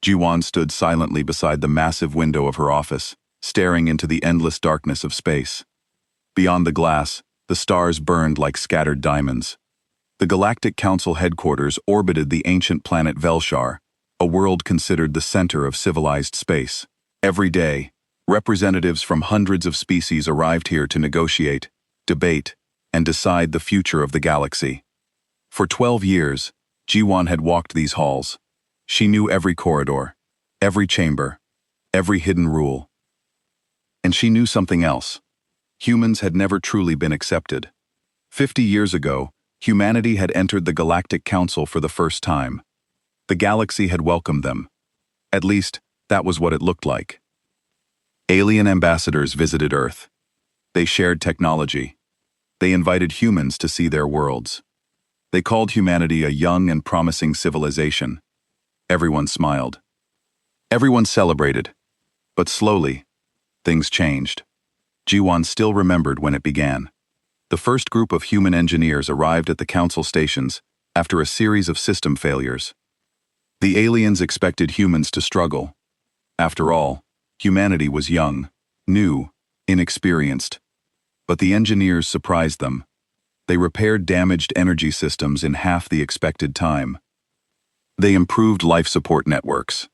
Jiwan stood silently beside the massive window of her office, staring into the endless darkness of space. Beyond the glass, the stars burned like scattered diamonds. The Galactic Council headquarters orbited the ancient planet Velshar, a world considered the center of civilized space. Every day, representatives from hundreds of species arrived here to negotiate, debate, and decide the future of the galaxy. For 12 years, Jiwan had walked these halls. She knew every corridor, every chamber, every hidden rule. And she knew something else. Humans had never truly been accepted. 50 years ago, humanity had entered the Galactic Council for the first time. The galaxy had welcomed them. At least, that was what it looked like. Alien ambassadors visited Earth. They shared technology. They invited humans to see their worlds. They called humanity a young and promising civilization. Everyone smiled. Everyone celebrated. But slowly, things changed. Jiwan still remembered when it began. The first group of human engineers arrived at the council stations after a series of system failures. The aliens expected humans to struggle. After all, humanity was young, new, inexperienced. But the engineers surprised them. They repaired damaged energy systems in half the expected time. They improved life support networks.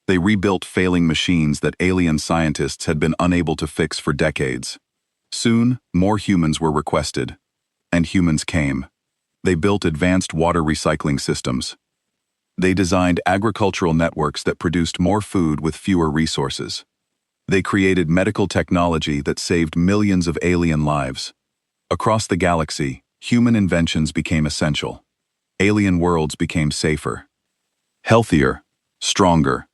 They rebuilt failing machines that alien scientists had been unable to fix for decades. Soon, more humans were requested. And humans came. They built advanced water recycling systems. They designed agricultural networks that produced more food with fewer resources. They created medical technology that saved millions of alien lives. Across the galaxy, human inventions became essential. Alien worlds became safer, healthier, stronger.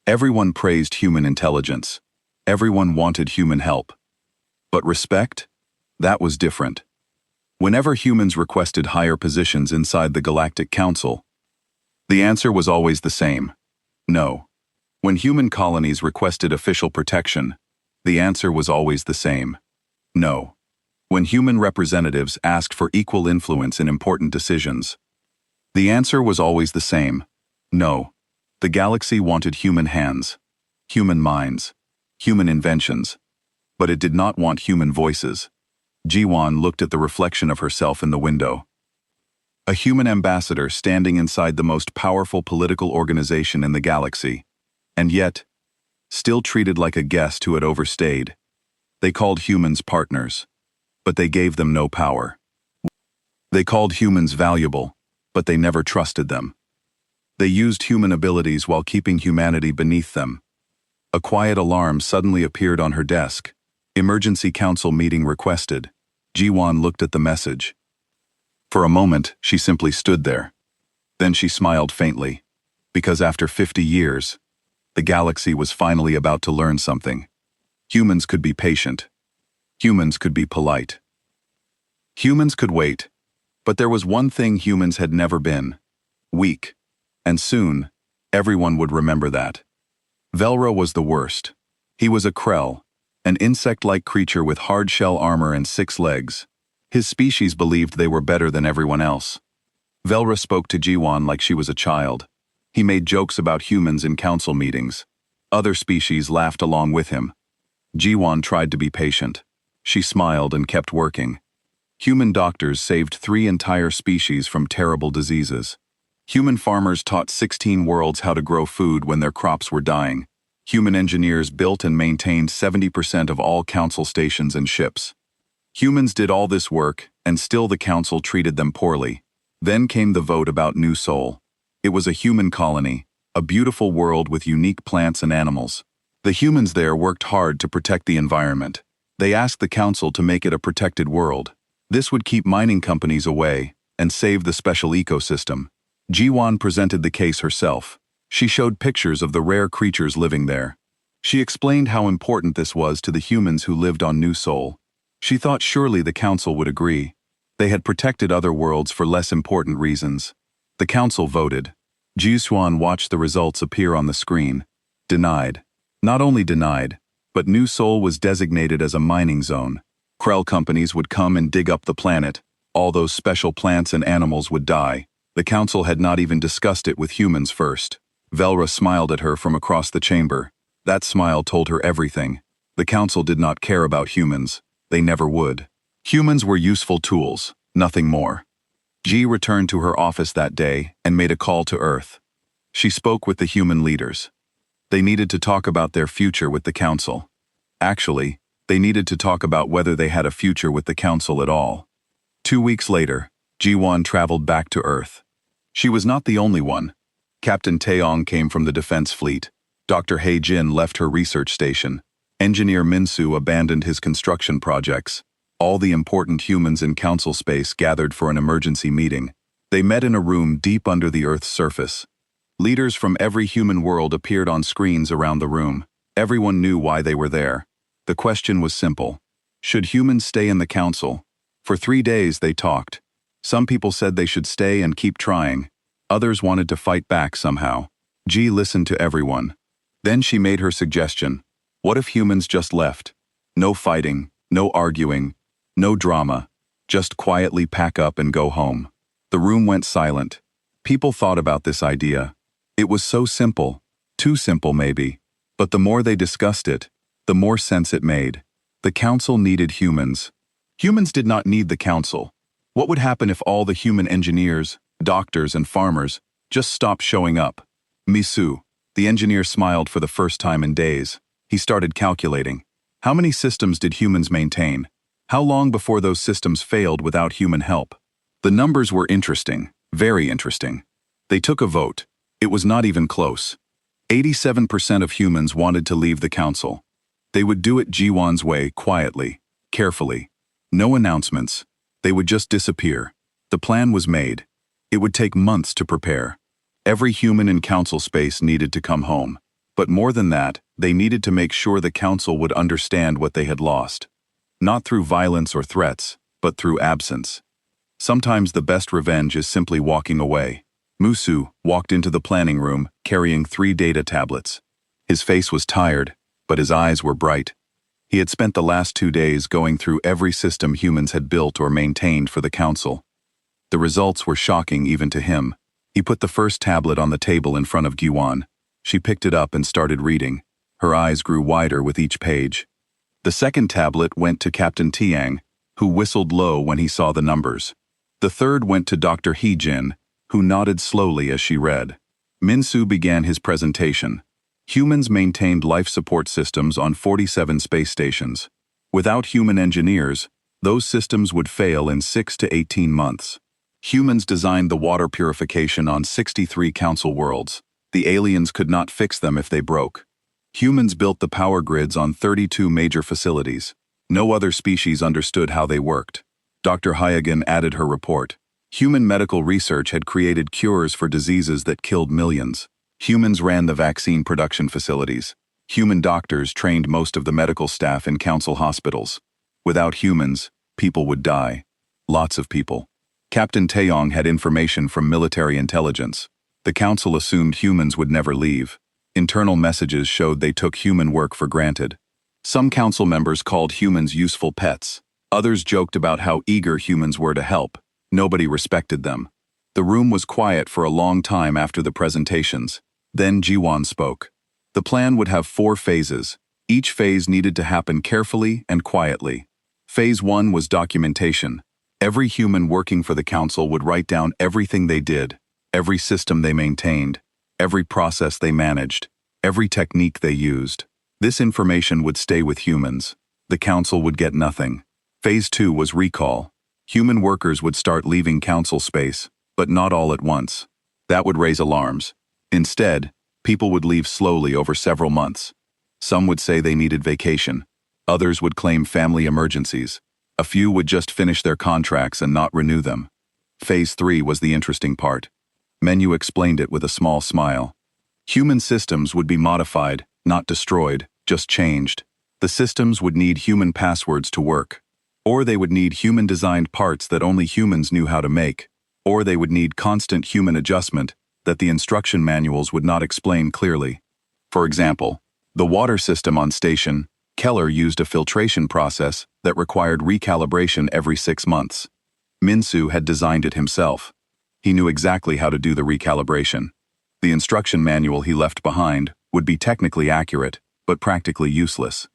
Everyone praised human intelligence. Everyone wanted human help. But respect? That was different. Whenever humans requested higher positions inside the Galactic Council, the answer was always the same: no. When human colonies requested official protection, the answer was always the same: no. When human representatives asked for equal influence in important decisions, the answer was always the same: no. The galaxy wanted human hands, human minds, human inventions, but it did not want human voices. Jiwan looked at the reflection of herself in the window. A human ambassador standing inside the most powerful political organization in the galaxy, and yet, still treated like a guest who had overstayed. They called humans partners, but they gave them no power. They called humans valuable, but they never trusted them. They used human abilities while keeping humanity beneath them. A quiet alarm suddenly appeared on her desk. Emergency council meeting requested. Jiwan looked at the message. For a moment, she simply stood there. Then she smiled faintly, because after 50 years, the galaxy was finally about to learn something. Humans could be patient. Humans could be polite. Humans could wait. But there was one thing humans had never been: weak. And soon, everyone would remember that. Velra was the worst. He was a Krell, an insect-like creature with hard shell armor and 6 legs. His species believed they were better than everyone else. Velra spoke to Jiwan like she was a child. He made jokes about humans in council meetings. Other species laughed along with him. Jiwan tried to be patient. She smiled and kept working. Human doctors saved 3 entire species from terrible diseases. Human farmers taught 16 worlds how to grow food when their crops were dying. Human engineers built and maintained 70% of all council stations and ships. Humans did all this work, and still the council treated them poorly. Then came the vote about New Sol. It was a human colony, a beautiful world with unique plants and animals. The humans there worked hard to protect the environment. They asked the council to make it a protected world. This would keep mining companies away and save the special ecosystem. Jiwan presented the case herself. She showed pictures of the rare creatures living there. She explained how important this was to the humans who lived on New Sol. She thought surely the council would agree. They had protected other worlds for less important reasons. The council voted. Jiusuan watched the results appear on the screen. Denied. Not only denied, but New Sol was designated as a mining zone. Krell companies would come and dig up the planet. All those special plants and animals would die. The council had not even discussed it with humans first. Velra smiled at her from across the chamber. That smile told her everything. The council did not care about humans. They never would. Humans were useful tools, nothing more. G returned to her office that day and made a call to Earth. She spoke with the human leaders. They needed to talk about their future with the council. Actually, they needed to talk about whether they had a future with the council at all. 2 weeks later, Ji-won traveled back to Earth. She was not the only one. Captain Taeyong came from the defense fleet. Dr. Hae-jin left her research station. Engineer Min-soo abandoned his construction projects. All the important humans in council space gathered for an emergency meeting. They met in a room deep under the Earth's surface. Leaders from every human world appeared on screens around the room. Everyone knew why they were there. The question was simple. Should humans stay in the council? For 3 days they talked. Some people said they should stay and keep trying. Others wanted to fight back somehow. Ji listened to everyone. Then she made her suggestion. What if humans just left? No fighting, no arguing, no drama. Just quietly pack up and go home. The room went silent. People thought about this idea. It was so simple. Too simple maybe. But the more they discussed it, the more sense it made. The council needed humans. Humans did not need the council. What would happen if all the human engineers, doctors, and farmers just stopped showing up? Misu, the engineer, smiled for the first time in days. He started calculating. How many systems did humans maintain? How long before those systems failed without human help? The numbers were interesting, very interesting. They took a vote. It was not even close. 87% of humans wanted to leave the council. They would do it Ji-won's way, quietly, carefully. No announcements. They would just disappear. The plan was made. It would take months to prepare. Every human in council space needed to come home. But more than that, they needed to make sure the council would understand what they had lost. Not through violence or threats, but through absence. Sometimes the best revenge is simply walking away. Musu walked into the planning room, carrying 3 data tablets. His face was tired, but his eyes were bright. He had spent the last 2 days going through every system humans had built or maintained for the council. The results were shocking even to him. He put the first tablet on the table in front of Gi-won. She picked it up and started reading. Her eyes grew wider with each page. The second tablet went to Captain Tiang, who whistled low when he saw the numbers. The third went to Dr. Hae-jin, who nodded slowly as she read. Min-soo began his presentation. Humans maintained life support systems on 47 space stations. Without human engineers, those systems would fail in 6 to 18 months. Humans designed the water purification on 63 council worlds. The aliens could not fix them if they broke. Humans built the power grids on 32 major facilities. No other species understood how they worked. Dr. Hayagan added her report. Human medical research had created cures for diseases that killed millions. Humans ran the vaccine production facilities. Human doctors trained most of the medical staff in council hospitals. Without humans, people would die. Lots of people. Captain Taeyong had information from military intelligence. The council assumed humans would never leave. Internal messages showed they took human work for granted. Some council members called humans useful pets. Others joked about how eager humans were to help. Nobody respected them. The room was quiet for a long time after the presentations. Then Ji-won spoke. The plan would have 4 phases. Each phase needed to happen carefully and quietly. Phase 1 was documentation. Every human working for the council would write down everything they did, every system they maintained, every process they managed, every technique they used. This information would stay with humans. The council would get nothing. Phase 2 was recall. Human workers would start leaving council space, but not all at once. That would raise alarms. Instead, people would leave slowly over several months. Some would say they needed vacation. Others would claim family emergencies. A few would just finish their contracts and not renew them. Phase 3 was the interesting part. Menu explained it with a small smile. Human systems would be modified, not destroyed, just changed. The systems would need human passwords to work. Or they would need human-designed parts that only humans knew how to make. Or they would need constant human adjustment that the instruction manuals would not explain clearly. For example, the water system on station, Keller used a filtration process that required recalibration every 6 months. Min-soo had designed it himself. He knew exactly how to do the recalibration. The instruction manual he left behind would be technically accurate, but practically useless.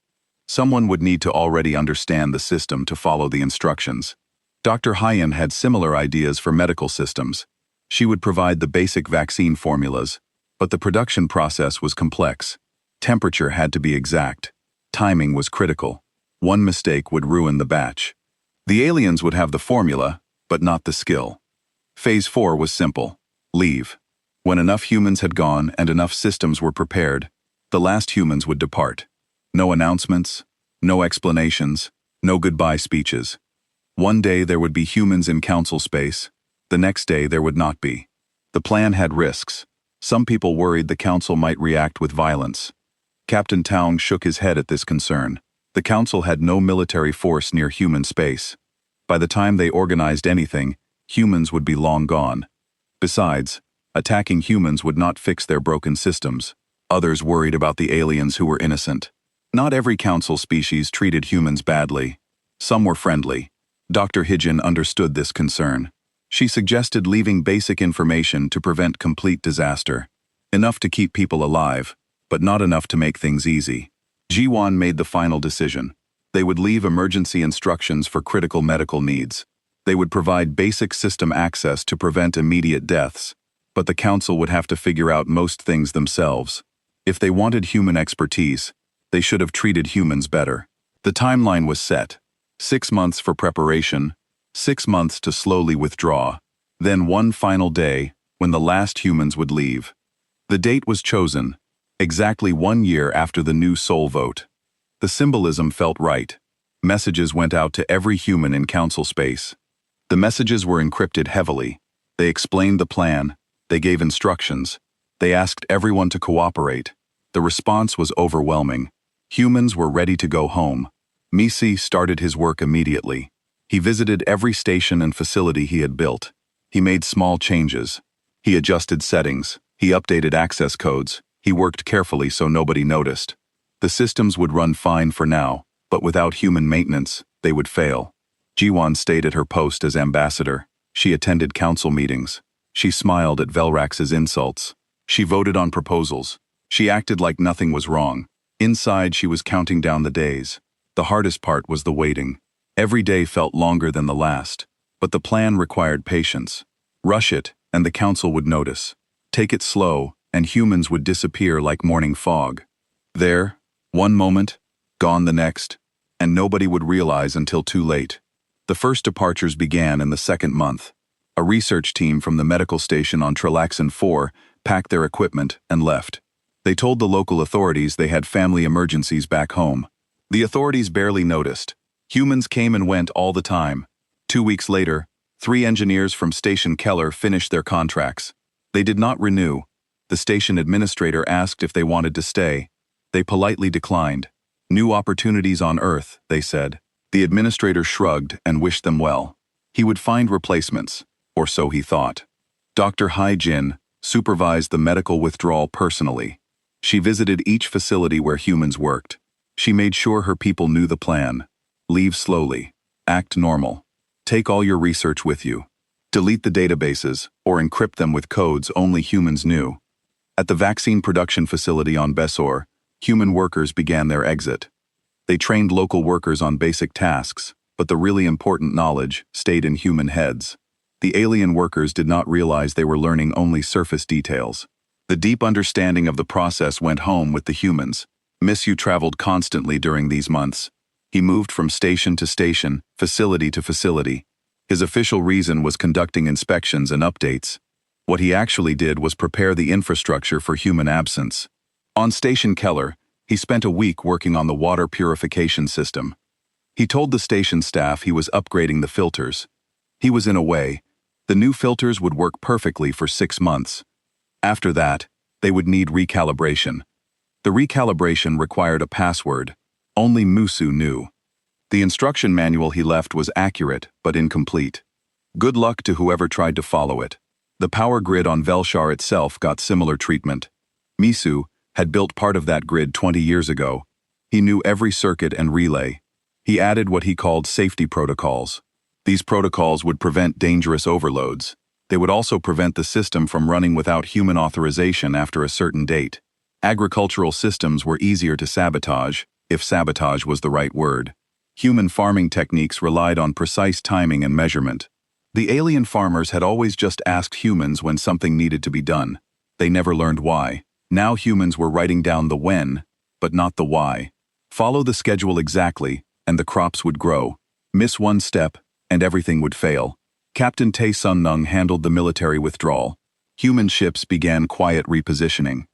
Someone would need to already understand the system to follow the instructions. Dr. Hyen had similar ideas for medical systems. She would provide the basic vaccine formulas, but the production process was complex. Temperature had to be exact. Timing was critical. One mistake would ruin the batch. The aliens would have the formula, but not the skill. Phase 4 was simple. Leave. When enough humans had gone and enough systems were prepared, the last humans would depart. No announcements, no explanations, no goodbye speeches. One day there would be humans in council space. The next day there would not be. The plan had risks. Some people worried the council might react with violence. Captain Taung shook his head at this concern. The council had no military force near human space. By the time they organized anything, humans would be long gone. Besides, attacking humans would not fix their broken systems. Others worried about the aliens who were innocent. Not every council species treated humans badly. Some were friendly. Dr. Hijin understood this concern. She suggested leaving basic information to prevent complete disaster. Enough to keep people alive, but not enough to make things easy. Jiwan made the final decision. They would leave emergency instructions for critical medical needs. They would provide basic system access to prevent immediate deaths, but the council would have to figure out most things themselves. If they wanted human expertise, they should have treated humans better. The timeline was set. 6 months for preparation, 6 months to slowly withdraw, then one final day when the last humans would leave. The date was chosen, exactly 1 year after the new soul vote. The symbolism felt right. Messages went out to every human in council space. The messages were encrypted heavily. They explained the plan. They gave instructions. They asked everyone to cooperate. The response was overwhelming. Humans were ready to go home. Misi started his work immediately. He visited every station and facility he had built. He made small changes. He adjusted settings. He updated access codes. He worked carefully so nobody noticed. The systems would run fine for now, but without human maintenance, they would fail. Jiwan stayed at her post as ambassador. She attended council meetings. She smiled at Velrax's insults. She voted on proposals. She acted like nothing was wrong. Inside, she was counting down the days. The hardest part was the waiting. Every day felt longer than the last, but the plan required patience. Rush it, and the council would notice. Take it slow, and humans would disappear like morning fog. There, one moment, gone the next, and nobody would realize until too late. The first departures began in the 2nd month. A research team from the medical station on Trelaxin 4 packed their equipment and left. They told the local authorities they had family emergencies back home. The authorities barely noticed. Humans came and went all the time. 2 weeks later, 3 engineers from Station Keller finished their contracts. They did not renew. The station administrator asked if they wanted to stay. They politely declined. New opportunities on Earth, they said. The administrator shrugged and wished them well. He would find replacements, or so he thought. Dr. Hai Jin supervised the medical withdrawal personally. She visited each facility where humans worked. She made sure her people knew the plan. Leave slowly. Act normal. Take all your research with you. Delete the databases, or encrypt them with codes only humans knew. At the vaccine production facility on Besor, human workers began their exit. They trained local workers on basic tasks, but the really important knowledge stayed in human heads. The alien workers did not realize they were learning only surface details. The deep understanding of the process went home with the humans. Misu traveled constantly during these months. He moved from station to station, facility to facility. His official reason was conducting inspections and updates. What he actually did was prepare the infrastructure for human absence. On Station Keller, he spent a week working on the water purification system. He told the station staff he was upgrading the filters. He was in a way. The new filters would work perfectly for 6 months. After that, they would need recalibration. The recalibration required a password. Only Musu knew. The instruction manual he left was accurate but incomplete. Good luck to whoever tried to follow it. The power grid on Velshar itself got similar treatment. Misu had built part of that grid 20 years ago. He knew every circuit and relay. He added what he called safety protocols. These protocols would prevent dangerous overloads. They would also prevent the system from running without human authorization after a certain date. Agricultural systems were easier to sabotage, if sabotage was the right word. Human farming techniques relied on precise timing and measurement. The alien farmers had always just asked humans when something needed to be done. They never learned why. Now humans were writing down the when, but not the why. Follow the schedule exactly, and the crops would grow. Miss one step, and everything would fail. Captain Tae Sun Nung handled the military withdrawal. Human ships began quiet repositioning.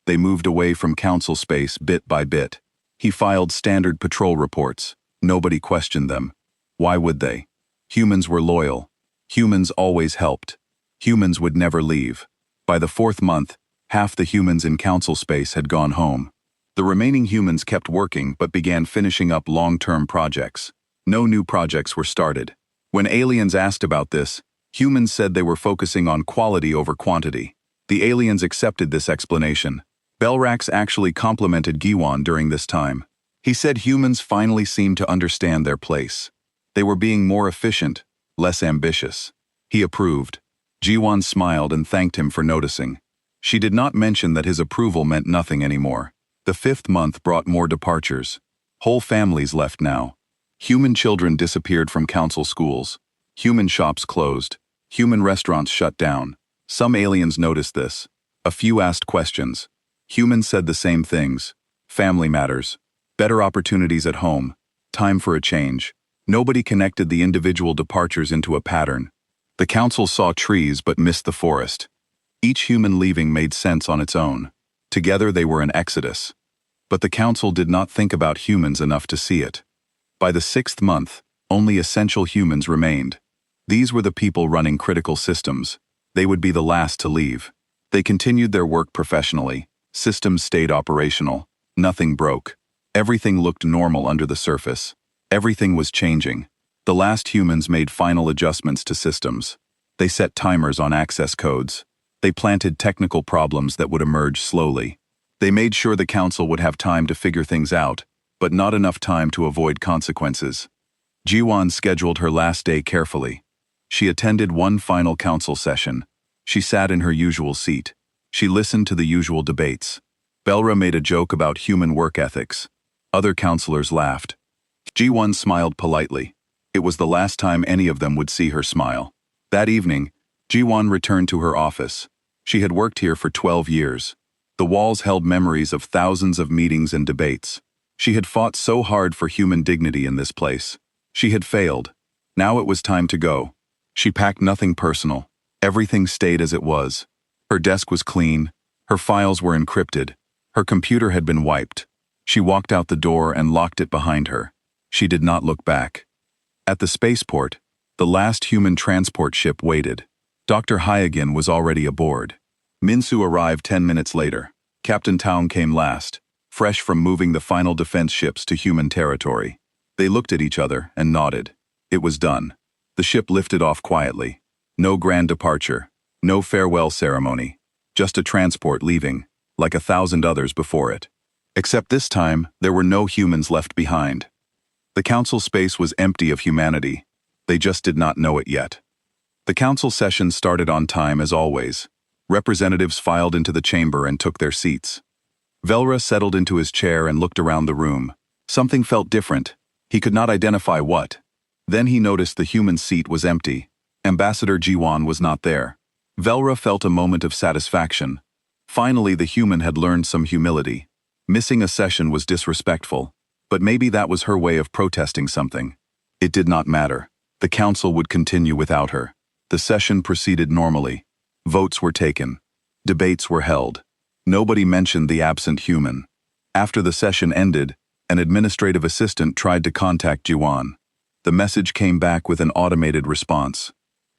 They moved away from council space bit by bit. He filed standard patrol reports. Nobody questioned them. Why would they? Humans were loyal. Humans always helped. Humans would never leave. By the fourth month, half the humans in council space had gone home. The remaining humans kept working but began finishing up long-term projects. No new projects were started. When aliens asked about this, humans said they were focusing on quality over quantity. The aliens accepted this explanation. Belrax actually complimented Giwan during this time. He said humans finally seemed to understand their place. They were being more efficient, less ambitious. He approved. Giwan smiled and thanked him for noticing. She did not mention that his approval meant nothing anymore. The fifth month brought more departures. Whole families left now. Human children disappeared from council schools. Human shops closed. Human restaurants shut down. Some aliens noticed this. A few asked questions. Humans said the same things. Family matters. Better opportunities at home. Time for a change. Nobody connected the individual departures into a pattern. The council saw trees but missed the forest. Each human leaving made sense on its own. Together they were an exodus. But the council did not think about humans enough to see it. By the sixth month, only essential humans remained. These were the people running critical systems. They would be the last to leave. They continued their work professionally. Systems stayed operational. Nothing broke. Everything looked normal under the surface. Everything was changing. The last humans made final adjustments to systems. They set timers on access codes. They planted technical problems that would emerge slowly. They made sure the council would have time to figure things out, but not enough time to avoid consequences. Jiwan scheduled her last day carefully. She attended one final council session. She sat in her usual seat. She listened to the usual debates. Belra made a joke about human work ethics. Other counselors laughed. Jiwan smiled politely. It was the last time any of them would see her smile. That evening, Jiwan returned to her office. She had worked here for 12 years. The walls held memories of thousands of meetings and debates. She had fought so hard for human dignity in this place. She had failed. Now it was time to go. She packed nothing personal. Everything stayed as it was. Her desk was clean. Her files were encrypted. Her computer had been wiped. She walked out the door and locked it behind her. She did not look back. At the spaceport, the last human transport ship waited. Dr. Hyagin was already aboard. Minsu arrived 10 minutes later. Captain Taung came last, fresh from moving the final defense ships to human territory. They looked at each other and nodded. It was done. The ship lifted off quietly. No grand departure. No farewell ceremony. Just a transport leaving, like 1,000 others before it. Except this time, there were no humans left behind. The council space was empty of humanity. They just did not know it yet. The council session started on time as always. Representatives filed into the chamber and took their seats. Velra settled into his chair and looked around the room. Something felt different. He could not identify what. Then he noticed the human seat was empty. Ambassador Jiwan was not there. Velra felt a moment of satisfaction. Finally, the human had learned some humility. Missing a session was disrespectful, but maybe that was her way of protesting something. It did not matter. The council would continue without her. The session proceeded normally. Votes were taken. Debates were held. Nobody mentioned the absent human. After the session ended, an administrative assistant tried to contact Jiwan. The message came back with an automated response.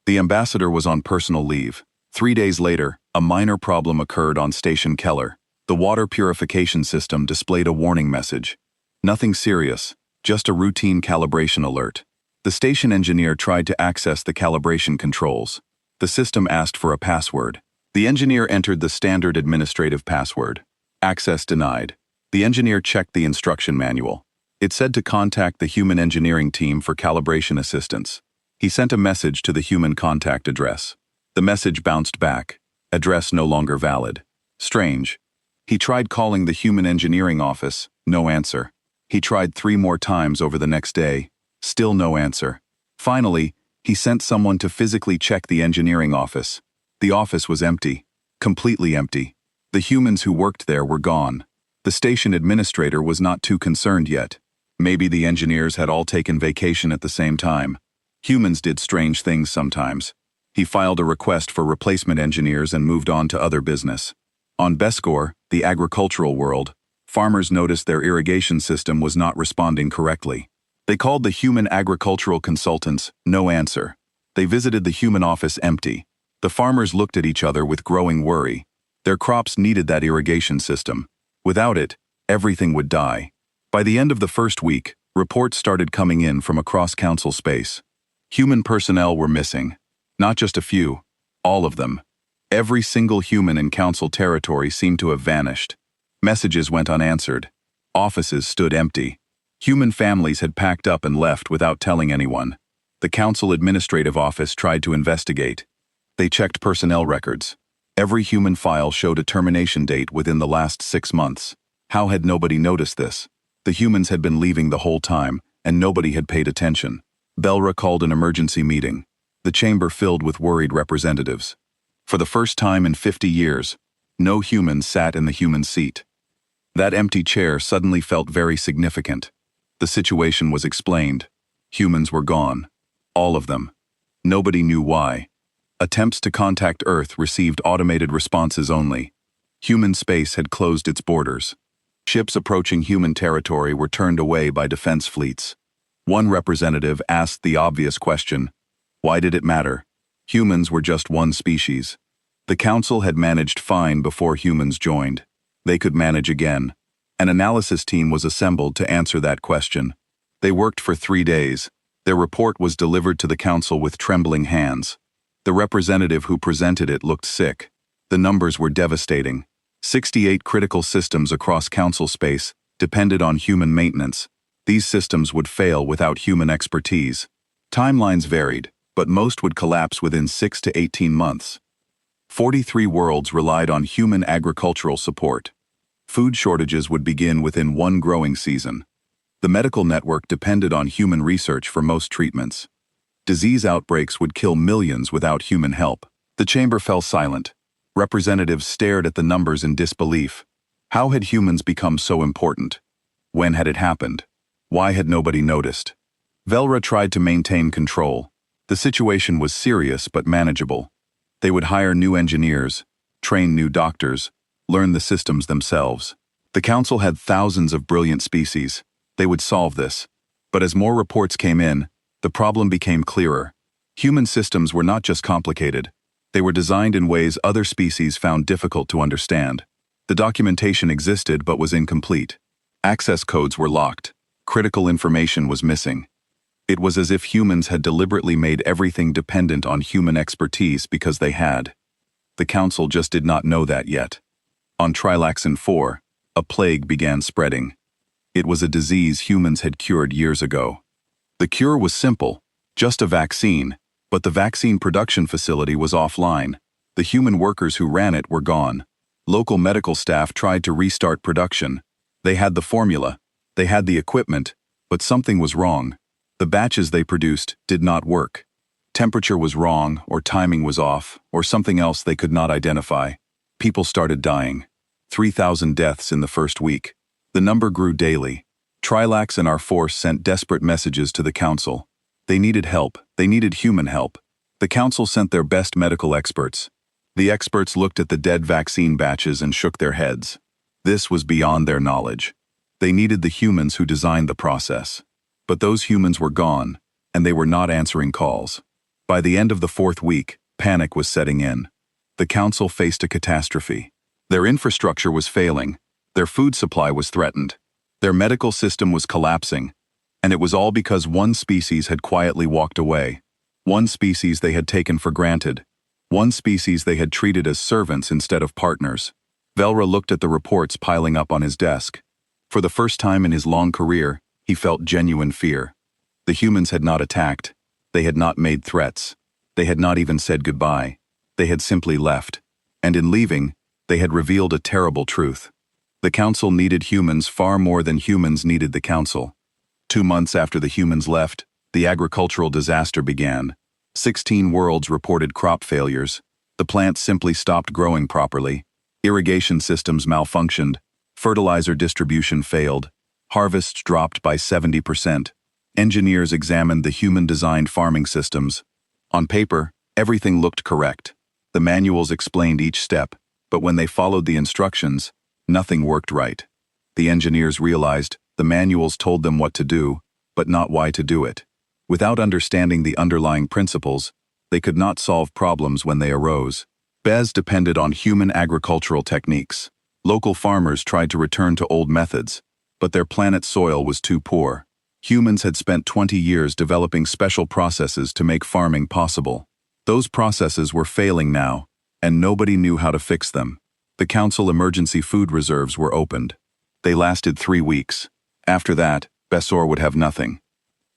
The ambassador was on personal leave. 3 days later, a minor problem occurred on Station Keller. The water purification system displayed a warning message. Nothing serious, just a routine calibration alert. The station engineer tried to access the calibration controls. The system asked for a password. The engineer entered the standard administrative password. Access denied. The engineer checked the instruction manual. It said to contact the human engineering team for calibration assistance. He sent a message to the human contact address. The message bounced back. Address no longer valid. Strange. He tried calling the human engineering office. No answer. He tried 3 more times over the next day. Still no answer. Finally, he sent someone to physically check the engineering office. The office was empty. Completely empty. The humans who worked there were gone. The station administrator was not too concerned yet. Maybe the engineers had all taken vacation at the same time. Humans did strange things sometimes. He filed a request for replacement engineers and moved on to other business. On Beskor, the agricultural world, farmers noticed their irrigation system was not responding correctly. They called the human agricultural consultants. No answer. They visited the human office empty. The farmers looked at each other with growing worry. Their crops needed that irrigation system. Without it, everything would die. By the end of the first week, reports started coming in from across council space. Human personnel were missing. Not just a few, all of them. Every single human in council territory seemed to have vanished. Messages went unanswered. Offices stood empty. Human families had packed up and left without telling anyone. The council administrative office tried to investigate. They checked personnel records. Every human file showed a termination date within the last 6 months. How had nobody noticed this? The humans had been leaving the whole time, and nobody had paid attention. Belra called an emergency meeting. The chamber filled with worried representatives. For the first time in 50 years, no human sat in the human seat. That empty chair suddenly felt very significant. The situation was explained. Humans were gone. All of them. Nobody knew why. Attempts to contact Earth received automated responses only. Human space had closed its borders. Ships approaching human territory were turned away by defense fleets. One representative asked the obvious question, why did it matter? Humans were just one species. The council had managed fine before humans joined. They could manage again. An analysis team was assembled to answer that question. They worked for 3 days. Their report was delivered to the council with trembling hands. The representative who presented it looked sick. The numbers were devastating. 68 critical systems across council space depended on human maintenance. These systems would fail without human expertise. Timelines varied, but most would collapse within 6 to 18 months. 43 worlds relied on human agricultural support. Food shortages would begin within 1 growing season. The medical network depended on human research for most treatments. Disease outbreaks would kill millions without human help. The chamber fell silent. Representatives stared at the numbers in disbelief. How had humans become so important? When had it happened? Why had nobody noticed? Velra tried to maintain control. The situation was serious but manageable. They would hire new engineers, train new doctors, learn the systems themselves. The council had thousands of brilliant species. They would solve this. But as more reports came in, the problem became clearer. Human systems were not just complicated. They were designed in ways other species found difficult to understand. The documentation existed but was incomplete. Access codes were locked. Critical information was missing. It was as if humans had deliberately made everything dependent on human expertise because they had. The council just did not know that yet. On Trilaxin 4, a plague began spreading. It was a disease humans had cured years ago. The cure was simple, just a vaccine, but the vaccine production facility was offline. The human workers who ran it were gone. Local medical staff tried to restart production. They had the formula, they had the equipment, but something was wrong. The batches they produced did not work. Temperature was wrong, or timing was off, or something else they could not identify. People started dying. 3,000 deaths in the first week. The number grew daily. Trilax and our force sent desperate messages to the council. They needed help. They needed human help. The council sent their best medical experts. The experts looked at the dead vaccine batches and shook their heads. This was beyond their knowledge. They needed the humans who designed the process. But those humans were gone, and they were not answering calls. By the end of the 4th week, panic was setting in. The council faced a catastrophe. Their infrastructure was failing. Their food supply was threatened. Their medical system was collapsing. And it was all because one species had quietly walked away. One species they had taken for granted. One species they had treated as servants instead of partners. Velra looked at the reports piling up on his desk. For the first time in his long career, he felt genuine fear. The humans had not attacked. They had not made threats. They had not even said goodbye. They had simply left. And in leaving, they had revealed a terrible truth. The Council needed humans far more than humans needed the Council. 2 months after the humans left, the agricultural disaster began. 16 worlds reported crop failures. The plants simply stopped growing properly. Irrigation systems malfunctioned. Fertilizer distribution failed. Harvests dropped by 70%. Engineers examined the human-designed farming systems. On paper, everything looked correct. The manuals explained each step, but when they followed the instructions, nothing worked right. The engineers realized the manuals told them what to do, but not why to do it. Without understanding the underlying principles, they could not solve problems when they arose. BES depended on human agricultural techniques. Local farmers tried to return to old methods, but their planet's soil was too poor. Humans had spent 20 years developing special processes to make farming possible. Those processes were failing now, and nobody knew how to fix them. The Council emergency food reserves were opened. They lasted 3 weeks. After that, Bessor would have nothing.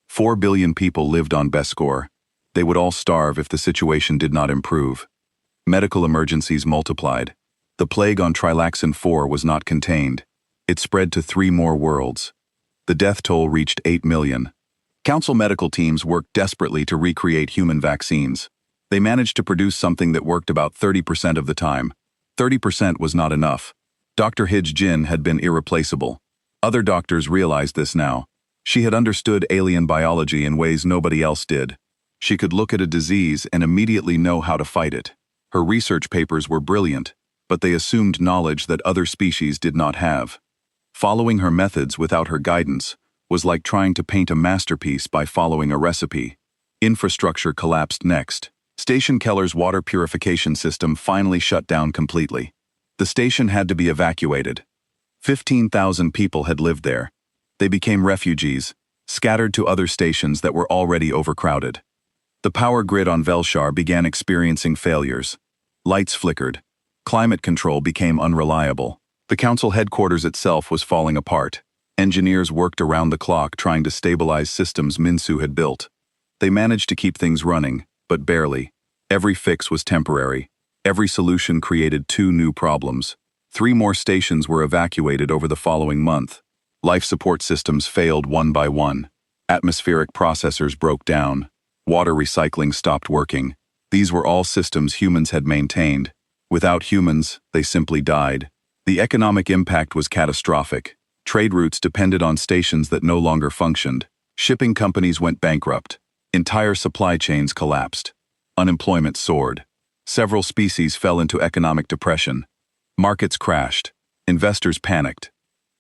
4 billion people lived on Beskor. They would all starve if the situation did not improve. Medical emergencies multiplied. The plague on Trilaxin 4 was not contained. It spread to 3 more worlds. The death toll reached 8 million. Council medical teams worked desperately to recreate human vaccines. They managed to produce something that worked about 30% of the time. 30% was not enough. Dr. Hij Jin had been irreplaceable. Other doctors realized this now. She had understood alien biology in ways nobody else did. She could look at a disease and immediately know how to fight it. Her research papers were brilliant, but they assumed knowledge that other species did not have. Following her methods without her guidance was like trying to paint a masterpiece by following a recipe. Infrastructure collapsed next. Station Keller's water purification system finally shut down completely. The station had to be evacuated. 15,000 people had lived there. They became refugees, scattered to other stations that were already overcrowded. The power grid on Velshar began experiencing failures. Lights flickered. Climate control became unreliable. The Council headquarters itself was falling apart. Engineers worked around the clock trying to stabilize systems Minsu had built. They managed to keep things running, but barely. Every fix was temporary. Every solution created 2 new problems. 3 more stations were evacuated over the following month. Life support systems failed one by one. Atmospheric processors broke down. Water recycling stopped working. These were all systems humans had maintained. Without humans, they simply died. The economic impact was catastrophic. Trade routes depended on stations that no longer functioned. Shipping companies went bankrupt. Entire supply chains collapsed. Unemployment soared. Several species fell into economic depression. Markets crashed. Investors panicked.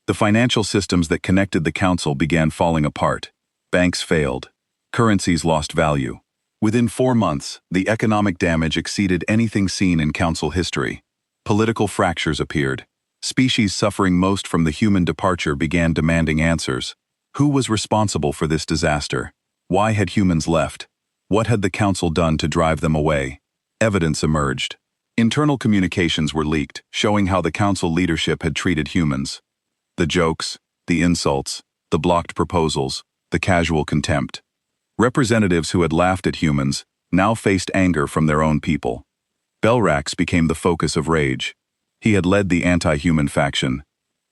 The financial systems that connected the Council began falling apart. Banks failed. Currencies lost value. Within 4 months, the economic damage exceeded anything seen in Council history. Political fractures appeared. Species suffering most from the human departure began demanding answers. Who was responsible for this disaster? Why had humans left? What had the Council done to drive them away? Evidence emerged. Internal communications were leaked, showing how the Council leadership had treated humans. The jokes, the insults, the blocked proposals, the casual contempt. Representatives who had laughed at humans now faced anger from their own people. Belrax became the focus of rage. He had led the anti-human faction.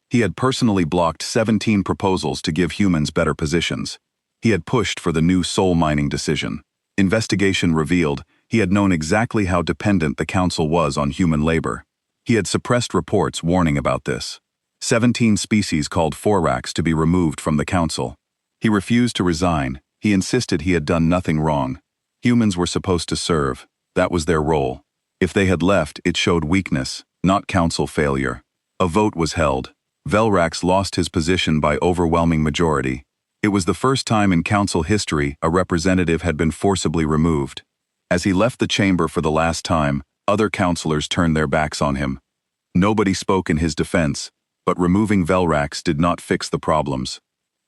He had personally blocked 17 proposals to give humans better positions. He had pushed for the new soul mining decision. Investigation revealed he had known exactly how dependent the Council was on human labor. He had suppressed reports warning about this. 17 species called Forax to be removed from the Council. He refused to resign. He insisted he had done nothing wrong. Humans were supposed to serve. That was their role. If they had left, it showed weakness, not Council failure. A vote was held. Velrax lost his position by overwhelming majority. It was the first time in Council history a representative had been forcibly removed. As he left the chamber for the last time, other councillors turned their backs on him. Nobody spoke in his defense, but removing Velrax did not fix the problems.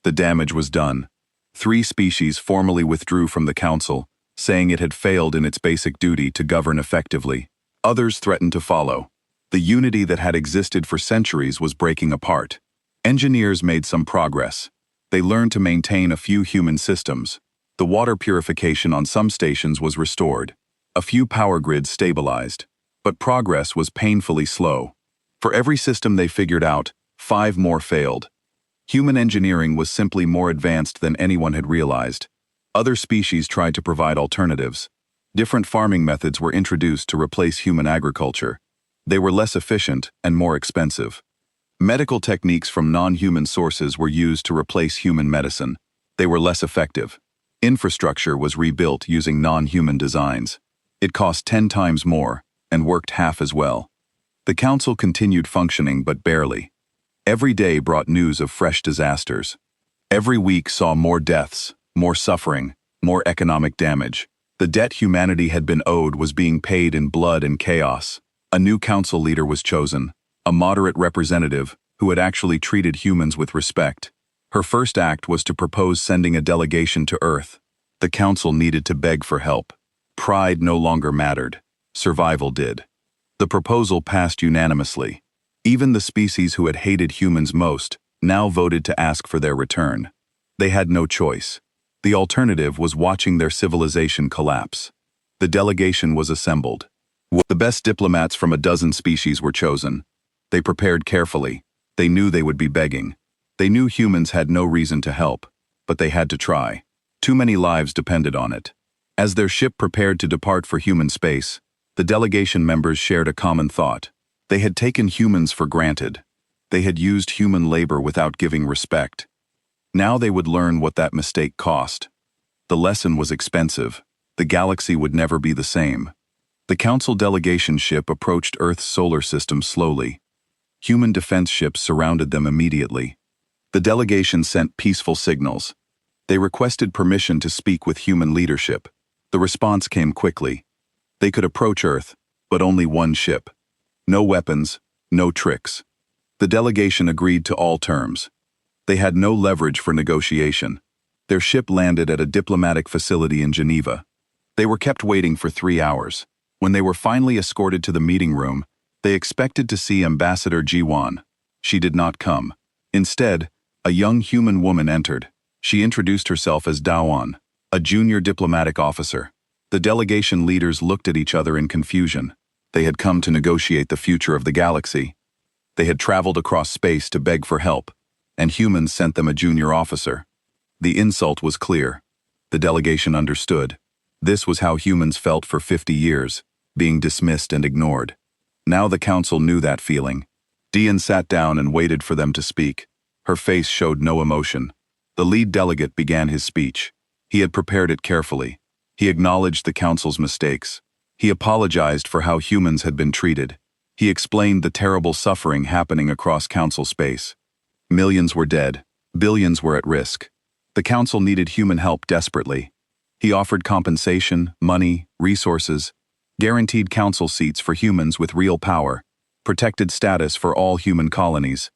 The damage was done. 3 species formally withdrew from the Council, saying it had failed in its basic duty to govern effectively. Others threatened to follow. The unity that had existed for centuries was breaking apart. Engineers made some progress. They learned to maintain a few human systems. The water purification on some stations was restored. A few power grids stabilized, but progress was painfully slow. For every system they figured out, 5 more failed. Human engineering was simply more advanced than anyone had realized. Other species tried to provide alternatives. Different farming methods were introduced to replace human agriculture. They were less efficient and more expensive. Medical techniques from non-human sources were used to replace human medicine. They were less effective. Infrastructure was rebuilt using non-human designs. It cost 10 times more and worked half as well. The council continued functioning, but barely. Every day brought news of fresh disasters. Every week saw more deaths, more suffering, more economic damage. The debt humanity had been owed was being paid in blood and chaos. A new council leader was chosen, a moderate representative who had actually treated humans with respect. Her first act was to propose sending a delegation to Earth. The council needed to beg for help. Pride no longer mattered. Survival did. The proposal passed unanimously. Even the species who had hated humans most now voted to ask for their return. They had no choice. The alternative was watching their civilization collapse. The delegation was assembled. The best diplomats from a dozen species were chosen. They prepared carefully. They knew they would be begging. They knew humans had no reason to help, but they had to try. Too many lives depended on it. As their ship prepared to depart for human space, the delegation members shared a common thought. They had taken humans for granted. They had used human labor without giving respect. Now they would learn what that mistake cost. The lesson was expensive. The galaxy would never be the same. The council delegation ship approached Earth's solar system slowly. Human defense ships surrounded them immediately. The delegation sent peaceful signals. They requested permission to speak with human leadership. The response came quickly. They could approach Earth, but only one ship. No weapons, no tricks. The delegation agreed to all terms. They had no leverage for negotiation. Their ship landed at a diplomatic facility in Geneva. They were kept waiting for 3 hours. When they were finally escorted to the meeting room, they expected to see Ambassador Jiwan. She did not come. Instead, a young human woman entered. She introduced herself as Dawan, a junior diplomatic officer. The delegation leaders looked at each other in confusion. They had come to negotiate the future of the galaxy. They had traveled across space to beg for help, and humans sent them a junior officer. The insult was clear. The delegation understood. This was how humans felt for 50 years, being dismissed and ignored. Now the council knew that feeling. Dian sat down and waited for them to speak. Her face showed no emotion. The lead delegate began his speech. He had prepared it carefully. He acknowledged the council's mistakes. He apologized for how humans had been treated. He explained the terrible suffering happening across council space. Millions were dead. Billions were at risk. The council needed human help desperately. He offered compensation, money, resources, guaranteed council seats for humans with real power, protected status for all human colonies.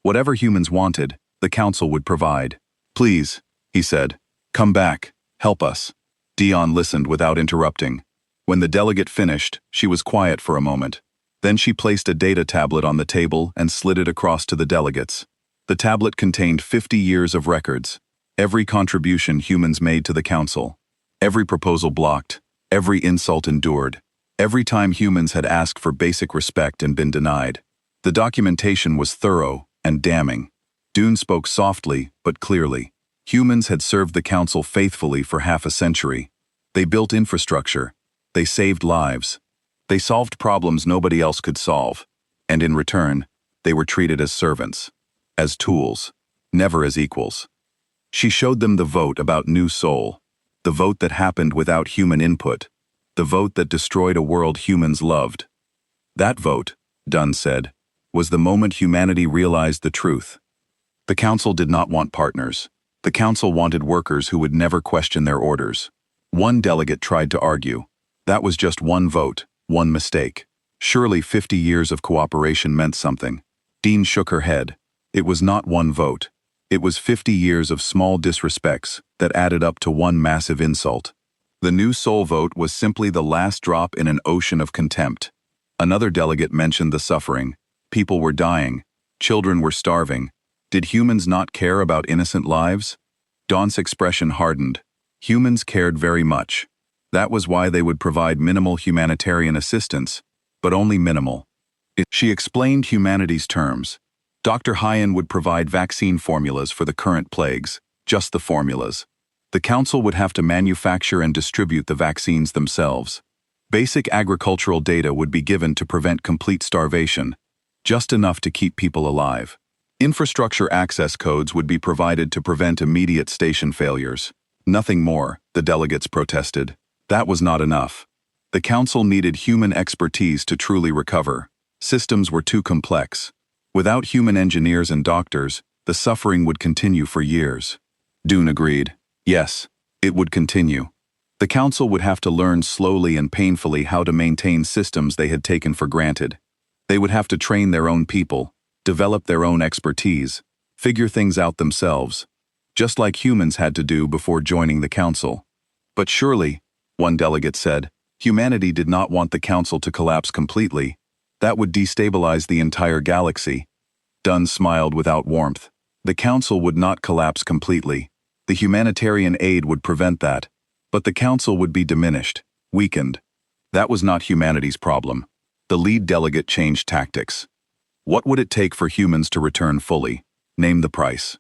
Whatever humans wanted, the council would provide. "Please," he said, "come back, help us." Dion listened without interrupting. When the delegate finished, she was quiet for a moment. Then she placed a data tablet on the table and slid it across to the delegates. The tablet contained 50 years of records, every contribution humans made to the council, every proposal blocked, every insult endured, every time humans had asked for basic respect and been denied. The documentation was thorough and damning. Dune spoke softly but clearly. Humans had served the council faithfully for half a century. They built infrastructure. They saved lives. They solved problems nobody else could solve. And in return, they were treated as servants, as tools, never as equals. She showed them the vote about New Soul, the vote that happened without human input, the vote that destroyed a world humans loved. That vote, Dunn said, was the moment humanity realized the truth. The council did not want partners. The council wanted workers who would never question their orders. One delegate tried to argue. That was just one vote, one mistake. Surely 50 years of cooperation meant something. Dean shook her head. It was not one vote. It was 50 years of small disrespects that added up to one massive insult. The New Soul vote was simply the last drop in an ocean of contempt. Another delegate mentioned the suffering. People were dying. Children were starving. Did humans not care about innocent lives? Dawn's expression hardened. Humans cared very much. That was why they would provide minimal humanitarian assistance, but only minimal. She explained humanity's terms. Dr. Hyan would provide vaccine formulas for the current plagues, just the formulas. The council would have to manufacture and distribute the vaccines themselves. Basic agricultural data would be given to prevent complete starvation, just enough to keep people alive. Infrastructure access codes would be provided to prevent immediate station failures. Nothing more, the delegates protested. That was not enough. The council needed human expertise to truly recover. Systems were too complex. Without human engineers and doctors, the suffering would continue for years. Dune agreed. Yes, it would continue. The council would have to learn slowly and painfully how to maintain systems they had taken for granted. They would have to train their own people, develop their own expertise, figure things out themselves, just like humans had to do before joining the council. But surely, one delegate said, humanity did not want the council to collapse completely. That would destabilize the entire galaxy. Dunn smiled without warmth. The council would not collapse completely. The humanitarian aid would prevent that. But the council would be diminished, weakened. That was not humanity's problem. The lead delegate changed tactics. What would it take for humans to return fully? Name the price.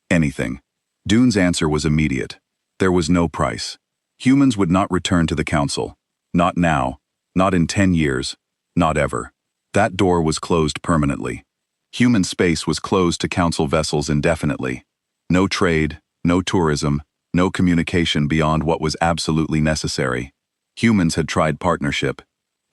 Anything. Dune's answer was immediate. There was no price. Humans would not return to the council. Not now, not in 10 years, not ever. That door was closed permanently. Human space was closed to council vessels indefinitely. No trade, no tourism, no communication beyond what was absolutely necessary. Humans had tried partnership.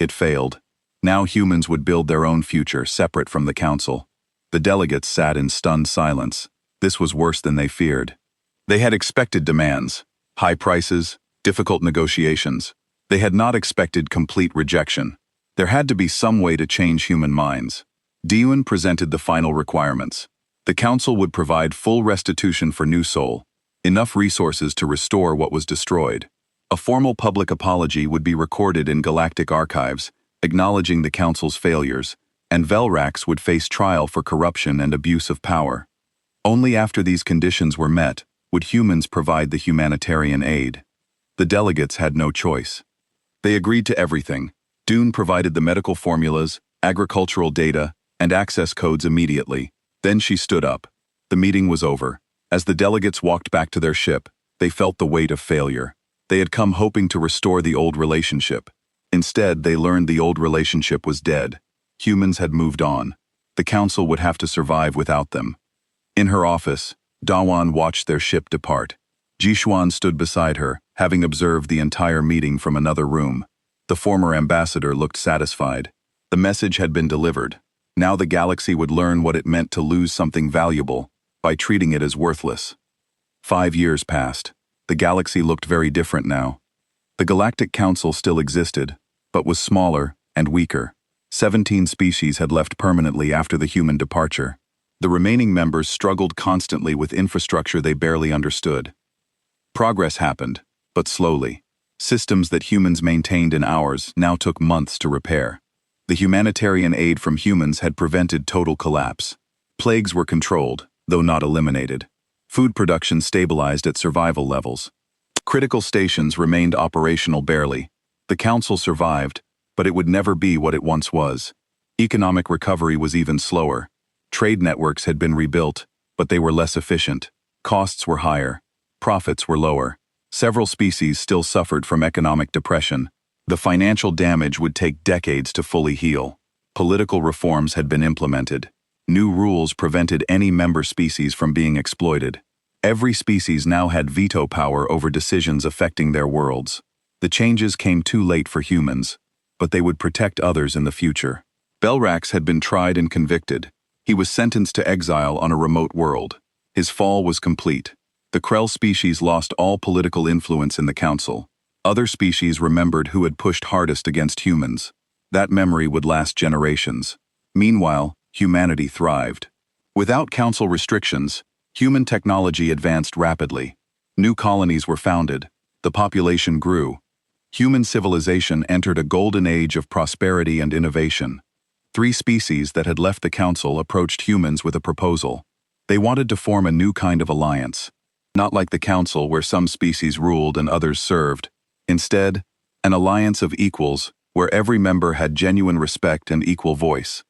It failed. Now humans would build their own future separate from the council. The delegates sat in stunned silence. This was worse than they feared. They had expected demands, high prices, difficult negotiations. They had not expected complete rejection. There had to be some way to change human minds. Dune presented the final requirements. The council would provide full restitution for New Sol, enough resources to restore what was destroyed. A formal public apology would be recorded in galactic archives, acknowledging the council's failures, and Velrax would face trial for corruption and abuse of power. Only after these conditions were met would humans provide the humanitarian aid. The delegates had no choice. They agreed to everything. Dune provided the medical formulas, agricultural data, and access codes immediately. Then she stood up. The meeting was over. As the delegates walked back to their ship, they felt the weight of failure. They had come hoping to restore the old relationship. Instead, they learned the old relationship was dead. Humans had moved on. The council would have to survive without them. In her office, Dawan watched their ship depart. Jishuan stood beside her, having observed the entire meeting from another room. The former ambassador looked satisfied. The message had been delivered. Now the galaxy would learn what it meant to lose something valuable by treating it as worthless. 5 years passed. The galaxy looked very different now. The Galactic Council still existed, but was smaller and weaker. 17 species had left permanently after the human departure. The remaining members struggled constantly with infrastructure they barely understood. Progress happened, but slowly. Systems that humans maintained in hours now took months to repair. The humanitarian aid from humans had prevented total collapse. Plagues were controlled, though not eliminated. Food production stabilized at survival levels. Critical stations remained operational barely. The council survived, but it would never be what it once was. Economic recovery was even slower. Trade networks had been rebuilt, but they were less efficient. Costs were higher. Profits were lower. Several species still suffered from economic depression. The financial damage would take decades to fully heal. Political reforms had been implemented. New rules prevented any member species from being exploited. Every species now had veto power over decisions affecting their worlds. The changes came too late for humans, but they would protect others in the future. Belrax had been tried and convicted. He was sentenced to exile on a remote world. His fall was complete. The Krell species lost all political influence in the council. Other species remembered who had pushed hardest against humans. That memory would last generations. Meanwhile, humanity thrived. Without council restrictions, human technology advanced rapidly. New colonies were founded. The population grew. Human civilization entered a golden age of prosperity and innovation. 3 species that had left the council approached humans with a proposal. They wanted to form a new kind of alliance. Not like the council where some species ruled and others served. Instead, an alliance of equals where every member had genuine respect and equal voice.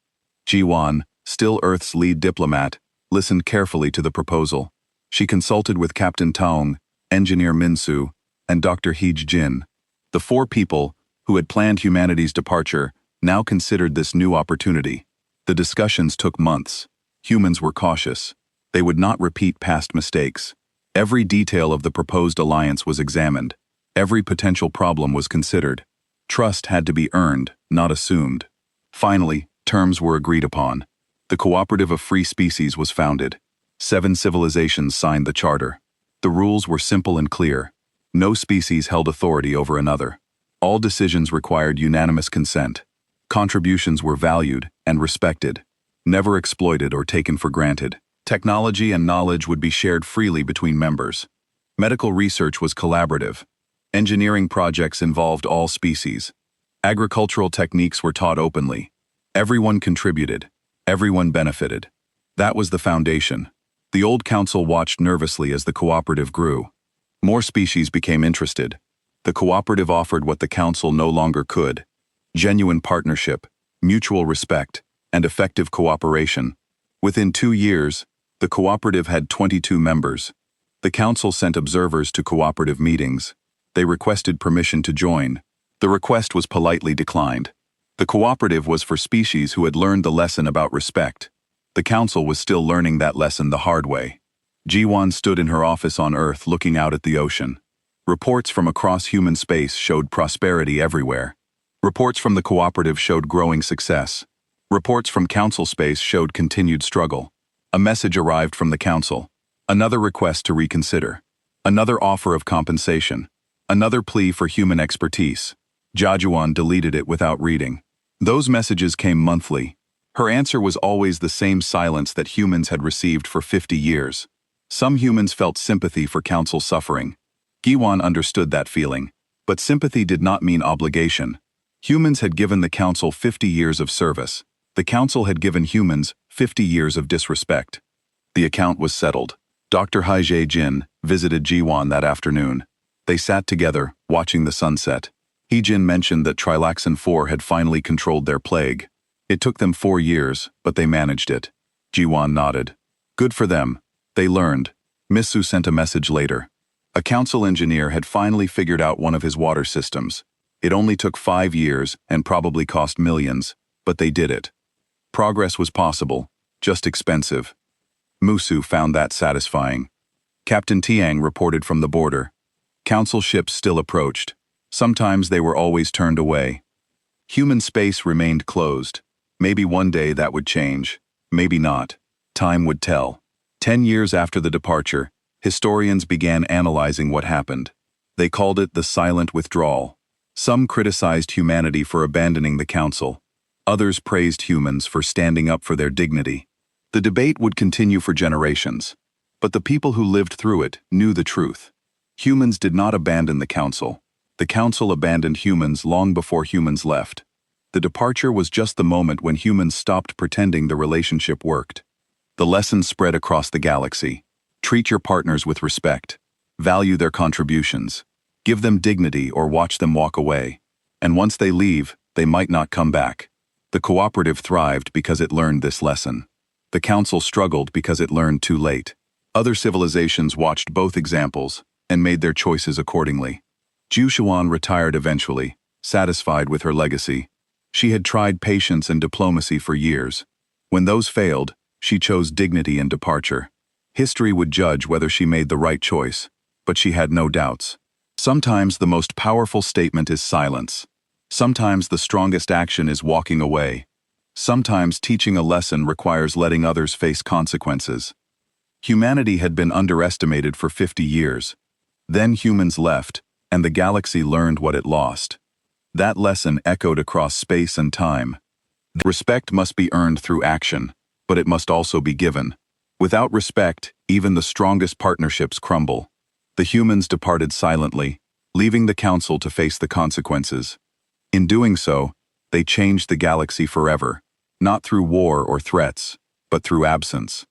Ji-won, still Earth's lead diplomat, listened carefully to the proposal. She consulted with Captain Taung, Engineer Min-soo, and Dr. Hee-jin. The four people, who had planned humanity's departure, now considered this new opportunity. The discussions took months. Humans were cautious. They would not repeat past mistakes. Every detail of the proposed alliance was examined. Every potential problem was considered. Trust had to be earned, not assumed. Finally, terms were agreed upon. The Cooperative of Free Species was founded. 7 civilizations signed the charter. The rules were simple and clear. No species held authority over another. All decisions required unanimous consent. Contributions were valued and respected, never exploited or taken for granted. Technology and knowledge would be shared freely between members. Medical research was collaborative. Engineering projects involved all species. Agricultural techniques were taught openly. Everyone contributed. Everyone benefited. That was the foundation. The old council watched nervously as the cooperative grew. More species became interested. The cooperative offered what the council no longer could: genuine partnership, mutual respect, and effective cooperation. Within 2 years, the cooperative had 22 members. The council sent observers to cooperative meetings. They requested permission to join. The request was politely declined. The cooperative was for species who had learned the lesson about respect. The council was still learning that lesson the hard way. Ji-won stood in her office on Earth looking out at the ocean. Reports from across human space showed prosperity everywhere. Reports from the cooperative showed growing success. Reports from council space showed continued struggle. A message arrived from the council. Another request to reconsider. Another offer of compensation. Another plea for human expertise. Jajuan deleted it without reading. Those messages came monthly. Her answer was always the same silence that humans had received for 50 years. Some humans felt sympathy for council suffering. Giwon understood that feeling, but sympathy did not mean obligation. Humans had given the council 50 years of service. The council had given humans 50 years of disrespect. The account was settled. Dr. Hee-jin visited Jiwon that afternoon. They sat together, watching the sunset. Hee-jin mentioned that Trilaxin 4 had finally controlled their plague. It took them 4 years, but they managed it. Jiwon nodded. Good for them. They learned. Misu sent a message later. A council engineer had finally figured out one of his water systems. It only took 5 years and probably cost millions, but they did it. Progress was possible, just expensive. Musu found that satisfying. Captain Tiang reported from the border. Council ships still approached. Sometimes they were always turned away. Human space remained closed. Maybe one day that would change. Maybe not. Time would tell. 10 years after the departure, historians began analyzing what happened. They called it the silent withdrawal. Some criticized humanity for abandoning the council. Others praised humans for standing up for their dignity. The debate would continue for generations. But the people who lived through it knew the truth. Humans did not abandon the council. The council abandoned humans long before humans left. The departure was just the moment when humans stopped pretending the relationship worked. The lesson spread across the galaxy. Treat your partners with respect. Value their contributions. Give them dignity or watch them walk away. And once they leave, they might not come back. The cooperative thrived because it learned this lesson. The council struggled because it learned too late. Other civilizations watched both examples and made their choices accordingly. Jushuan retired eventually, satisfied with her legacy. She had tried patience and diplomacy for years. When those failed, she chose dignity and departure. History would judge whether she made the right choice, but she had no doubts. Sometimes the most powerful statement is silence. Sometimes the strongest action is walking away. Sometimes teaching a lesson requires letting others face consequences. Humanity had been underestimated for 50 years. Then humans left, and the galaxy learned what it lost. That lesson echoed across space and time. Respect must be earned through action, but it must also be given. Without respect, even the strongest partnerships crumble. The humans departed silently, leaving the council to face the consequences. In doing so, they changed the galaxy forever, not through war or threats, but through absence.